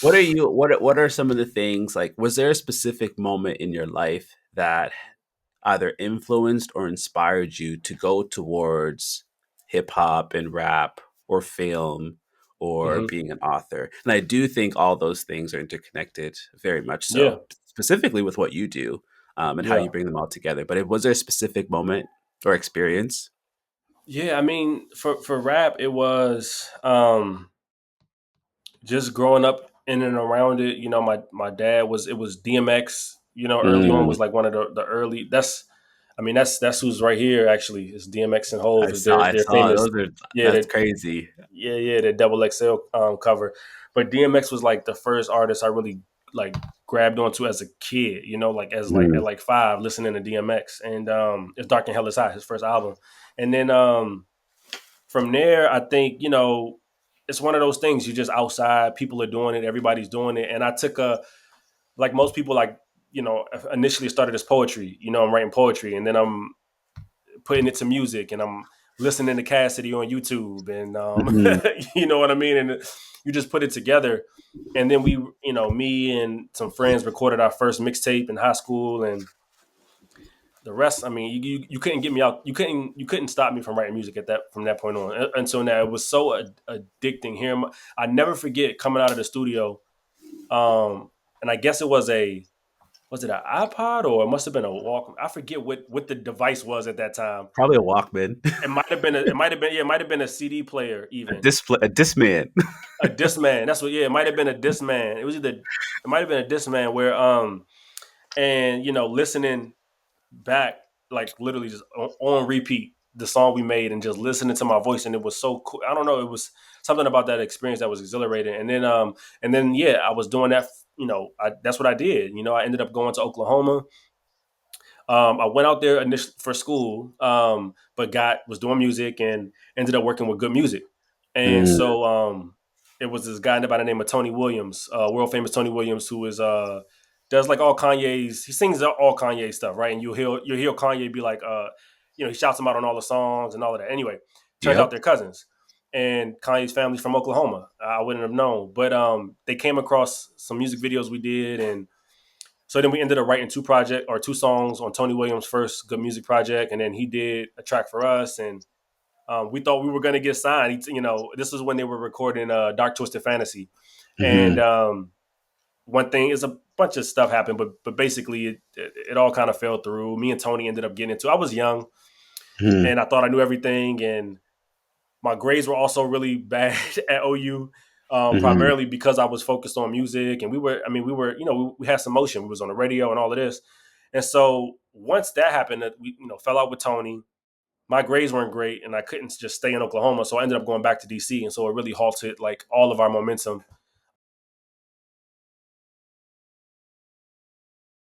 What are some of the things, like, was there a specific moment in your life that either influenced or inspired you to go towards hip hop and rap or film or Hmm. being an author? And I do think all those things are interconnected, very much Yeah, so, specifically with what you do, and how yeah, you bring them all together. But was there a specific moment or experience? yeah. I mean, for rap, it was just growing up in and around it. You know, my dad was it was DMX. You know, early on Mm, was like one of the early. I mean, that's who's right here. Actually, it's DMX and Hove. Is I they're saw famous. those are Yeah, that's crazy. yeah, the double XL cover. But DMX was like the first artist I really like grabbed onto as a kid. You know, like as like Mm, at like 5, listening to DMX, and it's Dark and Hell is High, his first album, and then from there, I think it's one of those things. You just outside, people are doing it, everybody's doing it, and I took a like most people like initially started as poetry. You know, I'm writing poetry, and then I'm putting it to music, and I'm listening to Cassidy on YouTube, and mhm. you know what I mean. And you just put it together, and then me and some friends recorded our first mixtape in high school, and the rest, I mean, you couldn't get me out. You couldn't stop me from writing music at that from that point on. And so now it was so addicting. Here, I never forget coming out of the studio. And I guess it was it an iPod or it must have been a Walkman. I forget what the device was at that time. Probably a Walkman, It might have been a CD player even. a Discman. A Discman. That's what. Yeah, it might have been a Discman. It might have been a Discman where and listening back, like literally just on repeat the song we made and just listening to my voice, and it was so cool. I don't know, it was something about that experience that was exhilarating. And then yeah, I was doing that. That's what I did. I ended up going to Oklahoma. I went out there initially for school, but got was doing music and ended up working with Good Music. And Mm, so it was this guy by the name of Tony Williams, world famous Tony Williams, who is does like all Kanye's. He sings all Kanye stuff, right? And you'll hear Kanye be like, he shouts him out on all the songs and all of that. Anyway, turns out yep. they're cousins. And Kanye's family's from Oklahoma. I wouldn't have known, but they came across some music videos we did, and so then we ended up writing two songs on Tony Williams' first Good Music project, and then he did a track for us, and we thought we were going to get signed. This is when they were recording Dark Twisted Fantasy, and Hmm. one thing is a bunch of stuff happened, but basically it all kind of fell through. Me and Tony ended up getting into. I was young, Hmm. and I thought I knew everything, and my grades were also really bad at OU. Hmm. Primarily because I was focused on music, and we had some motion. We was on the radio and all of this, and so once that happened, that we fell out with Tony. My grades weren't great, and I couldn't just stay in Oklahoma, so I ended up going back to DC, and so it really halted like all of our momentum.